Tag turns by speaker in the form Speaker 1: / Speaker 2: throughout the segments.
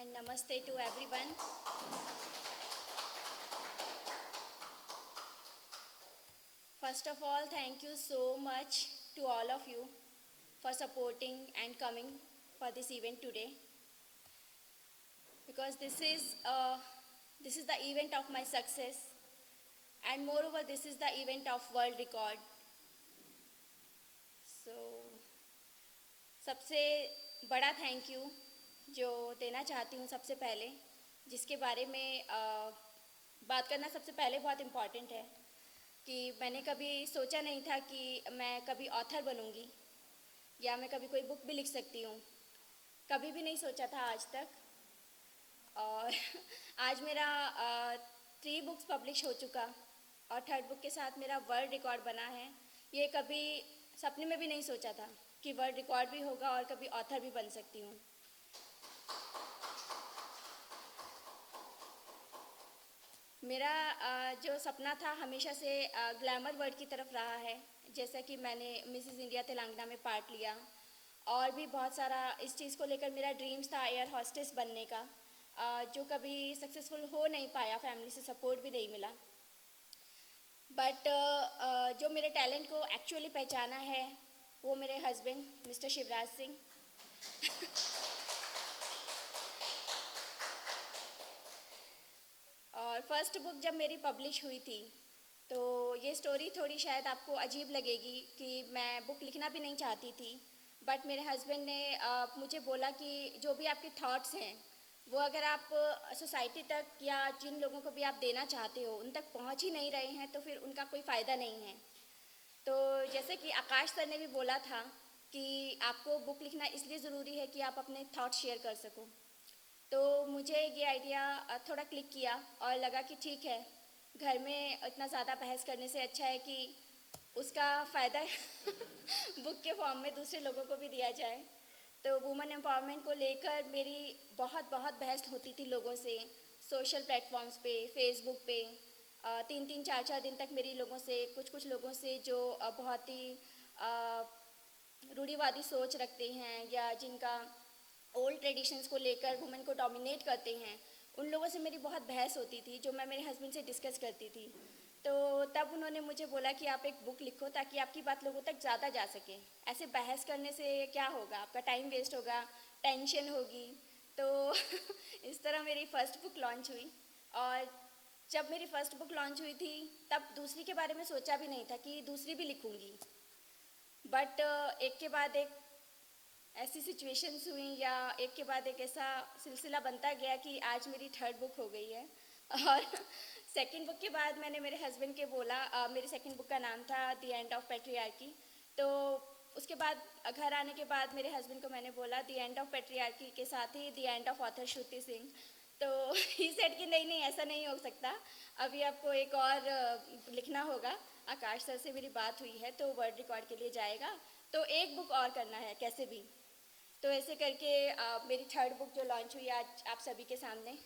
Speaker 1: and namaste to everyone. First of all, thank you so much to all of you for supporting and coming for this event today, because this is the event of my success, and moreover this is the event of world record. So सबसे बड़ा thank you जो देना चाहती हूँ सबसे पहले, जिसके बारे में बात करना सबसे पहले बहुत इम्पॉर्टेंट है कि मैंने कभी सोचा नहीं था कि मैं कभी ऑथर बनूँगी या मैं कभी कोई बुक भी लिख सकती हूँ। कभी भी नहीं सोचा था आज तक। और आज मेरा 3 बुक्स पब्लिश हो चुका और 3rd बुक के साथ मेरा वर्ल्ड रिकॉर्ड बना है। ये कभी सपने में भी नहीं सोचा था कि वर्ल्ड रिकॉर्ड भी होगा और कभी ऑथर भी बन सकती हूँ। मेरा जो सपना था हमेशा से ग्लैमर वर्ल्ड की तरफ रहा है। जैसा कि मैंने मिसेस इंडिया तेलंगाना में पार्ट लिया और भी बहुत सारा इस चीज़ को लेकर मेरा ड्रीम्स था एयर हॉस्टेस बनने का, जो कभी सक्सेसफुल हो नहीं पाया, फैमिली से सपोर्ट भी नहीं मिला। बट जो मेरे टैलेंट को एक्चुअली पहचाना है वो मेरे हस्बैंड मिस्टर शिवराज सिंह। और फर्स्ट बुक जब मेरी पब्लिश हुई थी तो ये स्टोरी थोड़ी शायद आपको अजीब लगेगी कि मैं बुक लिखना भी नहीं चाहती थी, बट मेरे हस्बैंड ने मुझे बोला कि जो भी आपके थॉट्स हैं वो अगर आप सोसाइटी तक या जिन लोगों को भी आप देना चाहते हो उन तक पहुंच ही नहीं रहे हैं तो फिर उनका कोई फ़ायदा नहीं है। तो जैसे कि आकाश सर ने भी बोला था कि आपको बुक लिखना इसलिए ज़रूरी है कि आप अपने थॉट्स शेयर कर सको। तो मुझे ये आइडिया थोड़ा क्लिक किया और लगा कि ठीक है, घर में इतना ज़्यादा बहस करने से अच्छा है कि उसका फ़ायदा बुक के फॉर्म में दूसरे लोगों को भी दिया जाए। तो वुमेन एम्पावरमेंट को लेकर मेरी बहुत बहस होती थी लोगों से, सोशल प्लेटफॉर्म्स पे, फेसबुक पे। 3-3, 4-4 दिन तक मेरी लोगों से कुछ लोगों से जो बहुत ही रूढ़िवादी सोच रखते हैं या जिनका ओल्ड ट्रेडिशंस को लेकर वुमेन को डोमिनेट करते हैं, उन लोगों से मेरी बहुत बहस होती थी जो मैं मेरे हस्बैंड से डिस्कस करती थी। तो तब उन्होंने मुझे बोला कि आप एक बुक लिखो ताकि आपकी बात लोगों तक ज़्यादा जा सके। ऐसे बहस करने से क्या होगा, आपका टाइम वेस्ट होगा, टेंशन होगी। तो इस तरह मेरी फ़र्स्ट बुक लॉन्च हुई। और जब मेरी फ़र्स्ट बुक लॉन्च हुई थी तब दूसरी के बारे में सोचा भी नहीं था कि दूसरी भी लिखूँगी। बट एक के बाद एक ऐसी सिचुएशंस हुई या एक के बाद एक ऐसा सिलसिला बनता गया कि आज मेरी 3rd बुक हो गई है। और 2nd बुक के बाद मैंने मेरे हस्बैंड के बोला, मेरी 2nd बुक का नाम था द एंड ऑफ पैट्रियार्की। तो उसके बाद घर आने के बाद मेरे हस्बैंड को मैंने बोला द एंड ऑफ पैट्रियार्की के साथ ही द एंड ऑफ ऑथर श्रुति सिंह। तो ही सेड कि नहीं ऐसा नहीं हो सकता, अभी आपको एक और लिखना होगा। आकाश सर से मेरी बात हुई है तो वर्ल्ड रिकॉर्ड के लिए जाएगा, तो एक बुक और करना है कैसे भी। तो ऐसे करके मेरी 3rd बुक जो लॉन्च हुई आज आप सभी के सामने,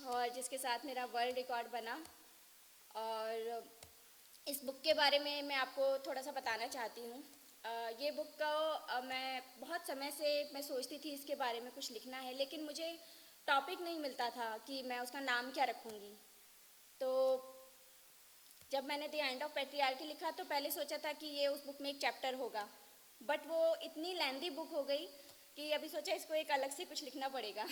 Speaker 1: और जिसके साथ मेरा वर्ल्ड रिकॉर्ड बना। और इस बुक के बारे में मैं आपको थोड़ा सा बताना चाहती हूँ। ये बुक का मैं बहुत समय से मैं सोचती थी इसके बारे में कुछ लिखना है, लेकिन मुझे टॉपिक नहीं मिलता था कि मैं उसका नाम क्या रखूँगी। तो जब मैंने द एंड ऑफ पैट्रियार्की लिखा तो पहले सोचा था कि ये उस बुक में एक चैप्टर होगा, बट वो इतनी लेंदी बुक हो गई कि अभी सोचा इसको एक अलग से कुछ लिखना पड़ेगा।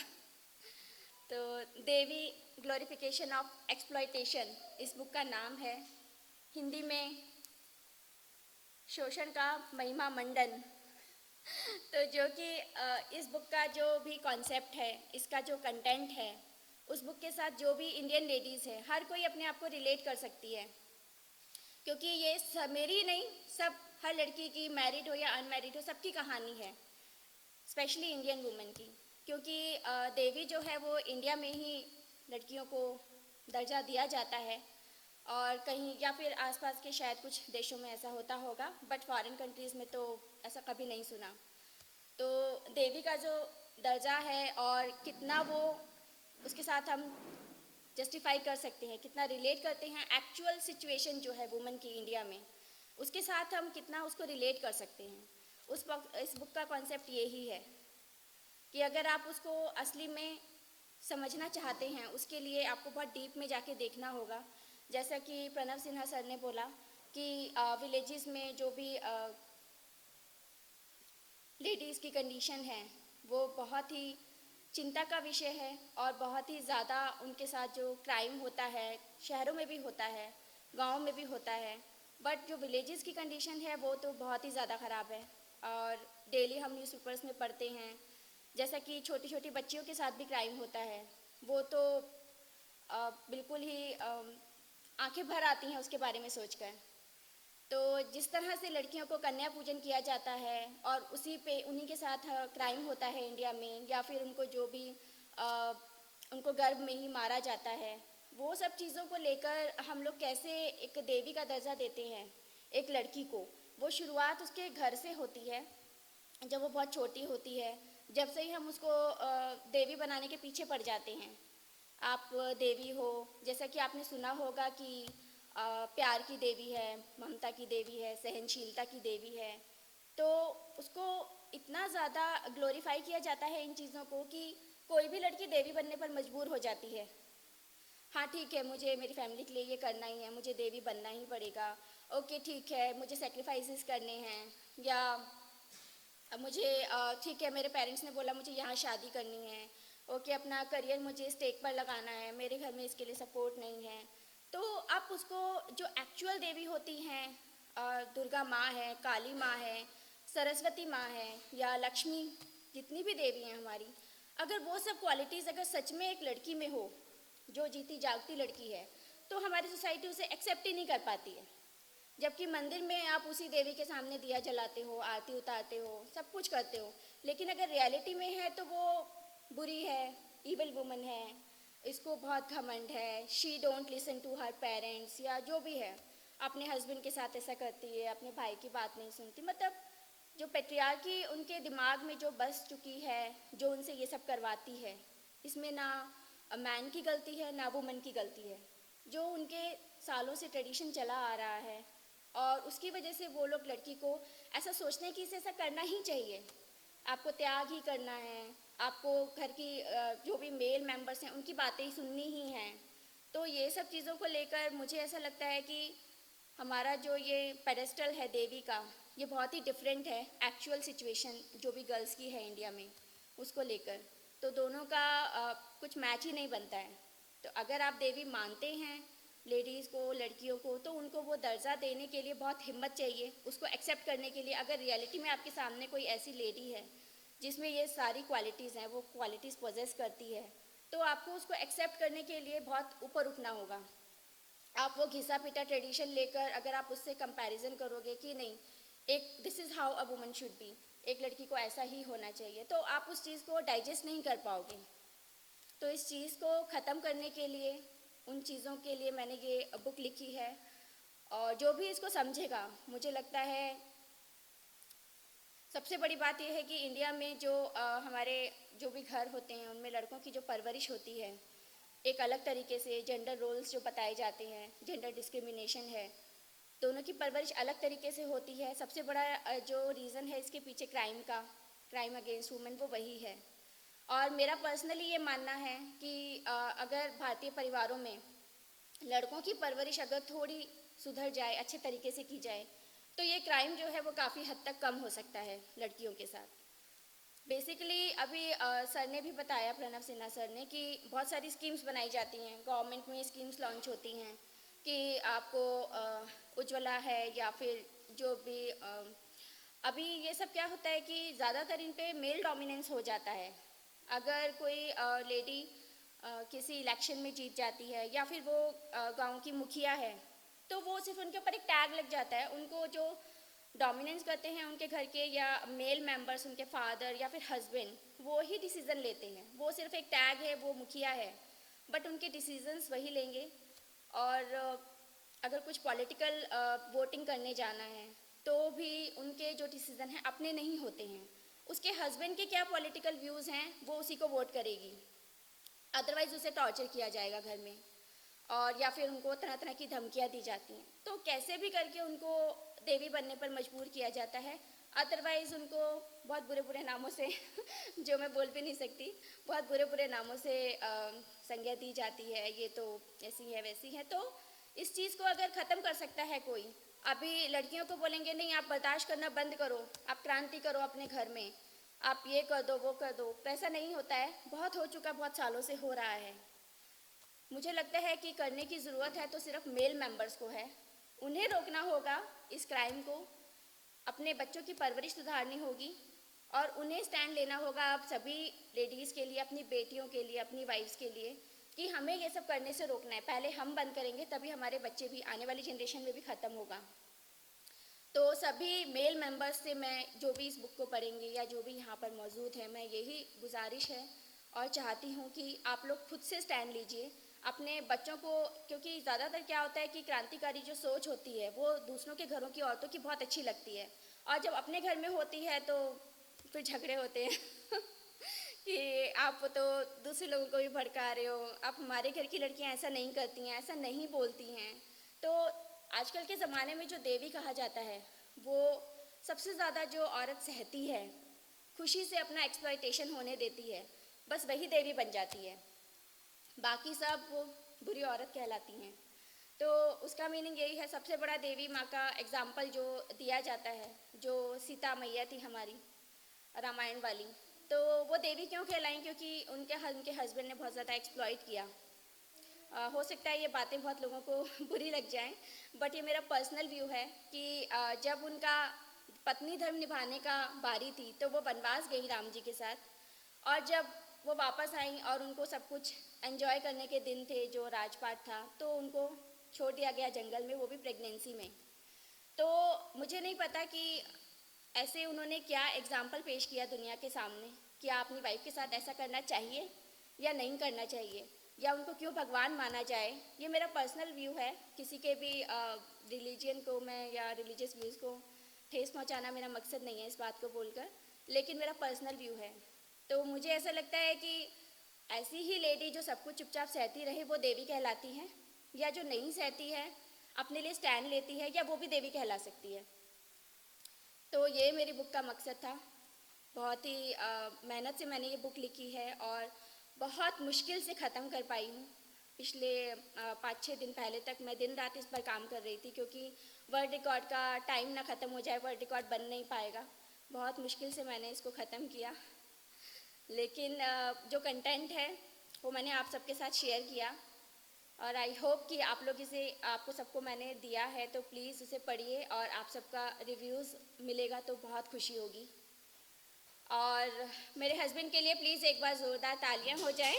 Speaker 1: तो देवी ग्लोरिफिकेशन ऑफ एक्सप्लॉयटेशन इस बुक का नाम है। हिंदी में शोषण का महिमा मंडन। तो जो कि इस बुक का जो भी कॉन्सेप्ट है, इसका जो कंटेंट है, उस बुक के साथ जो भी इंडियन लेडीज़ है हर कोई अपने आप को रिलेट कर सकती है, क्योंकि ये मेरी नहीं, सब हर लड़की की, मैरिड हो या अनमैरिड हो, सबकी कहानी है, स्पेशली इंडियन वुमेन की। क्योंकि देवी जो है वो इंडिया में ही लड़कियों को दर्जा दिया जाता है, और कहीं या फिर आसपास के शायद कुछ देशों में ऐसा होता होगा, बट फॉरेन कंट्रीज़ में तो ऐसा कभी नहीं सुना। तो देवी का जो दर्जा है और कितना वो उसके साथ हम जस्टिफाई कर सकते हैं, कितना रिलेट करते हैं, एक्चुअल सिचुएशन जो है वुमेन की इंडिया में, उसके साथ हम कितना उसको रिलेट कर सकते हैं। इस बुक का कॉन्सेप्ट यही है कि अगर आप उसको असली में समझना चाहते हैं, उसके लिए आपको बहुत डीप में जाके देखना होगा। जैसा कि प्रणव सिन्हा सर ने बोला कि विलेजेस में जो भी लेडीज़ की कंडीशन है वो बहुत ही चिंता का विषय है और बहुत ही ज़्यादा उनके साथ जो क्राइम होता है, शहरों में भी होता है, गाँव में भी होता है, बट जो विलेजेस की कंडीशन है वो तो बहुत ही ज़्यादा ख़राब है। और डेली हम न्यूज़पेपर्स में पढ़ते हैं, जैसा कि छोटी छोटी बच्चियों के साथ भी क्राइम होता है, वो तो बिल्कुल ही आंखें भर आती हैं उसके बारे में सोचकर। तो जिस तरह से लड़कियों को कन्या पूजन किया जाता है और उसी पे उन्हीं के साथ क्राइम होता है इंडिया में, या फिर उनको जो भी अ, उनको गर्भ में ही मारा जाता है, वो सब चीज़ों को लेकर हम लोग कैसे एक देवी का दर्जा देते हैं एक लड़की को। वो शुरुआत उसके घर से होती है, जब वो बहुत छोटी होती है, जब से ही हम उसको देवी बनाने के पीछे पड़ जाते हैं। आप देवी हो, जैसा कि आपने सुना होगा कि प्यार की देवी है, ममता की देवी है, सहनशीलता की देवी है, तो उसको इतना ज़्यादा ग्लोरीफाई किया जाता है इन चीज़ों को कि कोई भी लड़की देवी बनने पर मजबूर हो जाती है। हाँ ठीक है, मुझे मेरी फैमिली के लिए ये करना ही है, मुझे देवी बनना ही पड़ेगा। ओके ठीक है, मुझे सेक्रीफाइसेस करने हैं, या मुझे ठीक है, मेरे पेरेंट्स ने बोला मुझे यहाँ शादी करनी है, ओके अपना करियर मुझे स्टेक पर लगाना है, मेरे घर में इसके लिए सपोर्ट नहीं है। तो आप उसको जो एक्चुअल देवी होती हैं, दुर्गा माँ है, काली माँ है, सरस्वती माँ है, या लक्ष्मी, जितनी भी देवी हैं हमारी, अगर वो सब क्वालिटीज़ अगर सच में एक लड़की में हो, जो जीती जागती लड़की है, तो हमारी सोसाइटी उसे एक्सेप्ट ही नहीं कर पाती है। जबकि मंदिर में आप उसी देवी के सामने दिया जलाते हो, आरती उतारते हो, सब कुछ करते हो, लेकिन अगर रियलिटी में है तो वो बुरी है, ईविल वुमन है, इसको बहुत घमंड है, she don't listen to her parents, या जो भी है, अपने हस्बैंड के साथ ऐसा करती है, अपने भाई की बात नहीं सुनती। मतलब जो पेट्रियार्की उनके दिमाग में जो बस चुकी है, जो उनसे ये सब करवाती है, इसमें ना मैन की गलती है ना वुमन की गलती है। जो उनके सालों से ट्रेडिशन चला आ रहा है, और उसकी वजह से वो लोग लड़की को ऐसा सोचते हैं कि इसे ऐसा करना ही चाहिए, आपको त्याग ही करना है, आपको घर की जो भी मेल मेंबर्स हैं उनकी बातें ही सुननी ही हैं। तो ये सब चीज़ों को लेकर मुझे ऐसा लगता है कि हमारा जो ये पेडेस्टल है देवी का, ये बहुत ही डिफरेंट है एक्चुअल सिचुएशन जो भी गर्ल्स की है इंडिया में, उसको लेकर। तो दोनों का कुछ मैच ही नहीं बनता है। तो अगर आप देवी मानते हैं लेडीज़ को, लड़कियों को, तो उनको वो दर्जा देने के लिए बहुत हिम्मत चाहिए, उसको एक्सेप्ट करने के लिए। अगर रियलिटी में आपके सामने कोई ऐसी लेडी है जिसमें ये सारी क्वालिटीज़ हैं, वो क्वालिटीज़ पोजेस करती है, तो आपको उसको एक्सेप्ट करने के लिए बहुत ऊपर उठना होगा। आप वो घिसा पिटा ट्रेडिशन लेकर अगर आप उससे कंपैरिजन करोगे कि नहीं, एक this is how a woman should be, एक लड़की को ऐसा ही होना चाहिए, तो आप उस चीज़ को डाइजेस्ट नहीं कर पाओगे। तो इस चीज़ को ख़त्म करने के लिए, उन चीज़ों के लिए मैंने ये बुक लिखी है। और जो भी इसको समझेगा, मुझे लगता है सबसे बड़ी बात यह है कि इंडिया में जो हमारे जो भी घर होते हैं उनमें लड़कों की जो परवरिश होती है, एक अलग तरीके से जेंडर रोल्स जो बताए जाते हैं, जेंडर डिस्क्रिमिनेशन है, दोनों की परवरिश अलग तरीके से होती है। सबसे बड़ा जो रीज़न है इसके पीछे क्राइम का, क्राइम अगेंस्ट वुमेन, वो वही है। और मेरा पर्सनली ये मानना है कि अगर भारतीय परिवारों में लड़कों की परवरिश अगर थोड़ी सुधर जाए, अच्छे तरीके से की जाए, तो ये क्राइम जो है वो काफ़ी हद तक कम हो सकता है लड़कियों के साथ। बेसिकली अभी सर ने भी बताया, प्रणव सिन्हा सर ने, कि बहुत सारी स्कीम्स बनाई जाती हैं, गवर्नमेंट में स्कीम्स लॉन्च होती हैं कि आपको उज्ज्वला है, या फिर जो भी अभी ये सब क्या होता है कि ज़्यादातर इन पे मेल डोमिनेंस हो जाता है। अगर कोई लेडी किसी इलेक्शन में जीत जाती है, या फिर वो गांव की मुखिया है, तो वो सिर्फ उनके ऊपर एक टैग लग जाता है। उनको जो डोमिनेंस करते हैं उनके घर के या मेल मेंबर्स, उनके फादर या फिर हस्बैंड, वो ही डिसीज़न लेते हैं। वो सिर्फ एक टैग है, वो मुखिया है, बट उनके डिसीजंस वही लेंगे। और अगर कुछ पॉलिटिकल वोटिंग करने जाना है, तो भी उनके जो डिसीज़न हैं अपने नहीं होते हैं, उसके हस्बैंड के क्या पॉलिटिकल व्यूज़ हैं वो उसी को वोट करेगी, अदरवाइज़ उसे टॉर्चर किया जाएगा घर में, और या फिर उनको तरह तरह की धमकियाँ दी जाती हैं। तो कैसे भी करके उनको देवी बनने पर मजबूर किया जाता है, अदरवाइज़ उनको बहुत बुरे बुरे नामों से जो मैं बोल भी नहीं सकती, बहुत बुरे बुरे नामों से संज्ञा दी जाती है, ये तो ऐसी है वैसी है। तो इस चीज़ को अगर ख़त्म कर सकता है कोई, अभी लड़कियों को बोलेंगे नहीं आप बर्दाश्त करना बंद करो, आप क्रांति करो अपने घर में, आप ये कर दो वो कर दो, तो ऐसा नहीं होता है। बहुत हो चुका, बहुत सालों से हो रहा है। मुझे लगता है कि करने की ज़रूरत है तो सिर्फ मेल मेंबर्स को है, उन्हें रोकना होगा इस क्राइम को, अपने बच्चों की परवरिश सुधारनी होगी और उन्हें स्टैंड लेना होगा आप सभी लेडीज़ के लिए, अपनी बेटियों के लिए, अपनी वाइफ्स के लिए, कि हमें ये सब करने से रोकना है। पहले हम बंद करेंगे तभी हमारे बच्चे भी, आने वाली जनरेशन में भी ख़त्म होगा। तो सभी मेल मेंबर्स से मैं, जो भी इस बुक को पढ़ेंगे या जो भी यहाँ पर मौजूद है, मैं यही गुजारिश है और चाहती हूँ कि आप लोग खुद से स्टैंड लीजिए अपने बच्चों को, क्योंकि ज़्यादातर क्या होता है कि क्रांतिकारी जो सोच होती है वो दूसरों के घरों की औरतों की बहुत अच्छी लगती है, और जब अपने घर में होती है तो फिर झगड़े होते हैं कि आप तो दूसरे लोगों को भी भड़का रहे हो, आप हमारे घर की लड़कियां ऐसा नहीं करती हैं, ऐसा नहीं बोलती हैं। तो आजकल के ज़माने में जो देवी कहा जाता है, वो सबसे ज़्यादा जो औरत सहती है, खुशी से अपना एक्सप्लॉयटेशन होने देती है, बस वही देवी बन जाती है, बाकी सब वो बुरी औरत कहलाती हैं। तो उसका मीनिंग यही है, सबसे बड़ा देवी माँ का एग्जाम्पल जो दिया जाता है, जो सीता मैया थी हमारी रामायण वाली, तो वो देवी क्यों कहलाई? क्योंकि उनके हस्बैंड ने बहुत ज़्यादा एक्सप्लॉइट किया। हो सकता है ये बातें बहुत लोगों को बुरी लग जाएं, बट ये मेरा पर्सनल व्यू है कि जब उनका पत्नी धर्म निभाने का बारी थी तो वो वनवास गई राम जी के साथ, और जब वो वापस आई और उनको सब कुछ एंजॉय करने के दिन थे, जो राजपाट था, तो उनको छोड़ दिया गया जंगल में, वो भी प्रेगनेंसी में। तो मुझे नहीं पता कि ऐसे उन्होंने क्या एग्जाम्पल पेश किया दुनिया के सामने, कि अपनी वाइफ के साथ ऐसा करना चाहिए या नहीं करना चाहिए, या उनको क्यों भगवान माना जाए। ये मेरा पर्सनल व्यू है, किसी के भी रिलीजन को मैं या रिलीजियस व्यूज़ को ठेस पहुंचाना मेरा मकसद नहीं है इस बात को बोलकर, लेकिन मेरा पर्सनल व्यू है। तो मुझे ऐसा लगता है कि ऐसी ही लेडी जो सब कुछ चुपचाप सहती रहे वो देवी कहलाती है, या जो नहीं सहती है, अपने लिए स्टैंड लेती है, या वो भी देवी कहला सकती है। तो ये मेरी बुक का मकसद था। बहुत ही मेहनत से मैंने ये बुक लिखी है और बहुत मुश्किल से ख़त्म कर पाई हूँ। पिछले 5-6 दिन पहले तक मैं दिन रात इस पर काम कर रही थी, क्योंकि वर्ल्ड रिकॉर्ड का टाइम ना ख़त्म हो जाए, वर्ल्ड रिकॉर्ड बन नहीं पाएगा। बहुत मुश्किल से मैंने इसको ख़त्म किया, लेकिन जो कंटेंट है वो मैंने आप सबके साथ शेयर किया, और आई होप कि आप लोग इसे, आपको सबको मैंने दिया है तो प्लीज़ उसे पढ़िए, और आप सबका रिव्यूज़ मिलेगा तो बहुत खुशी होगी। और मेरे हस्बैंड के लिए प्लीज़ एक बार ज़ोरदार तालियां हो जाएं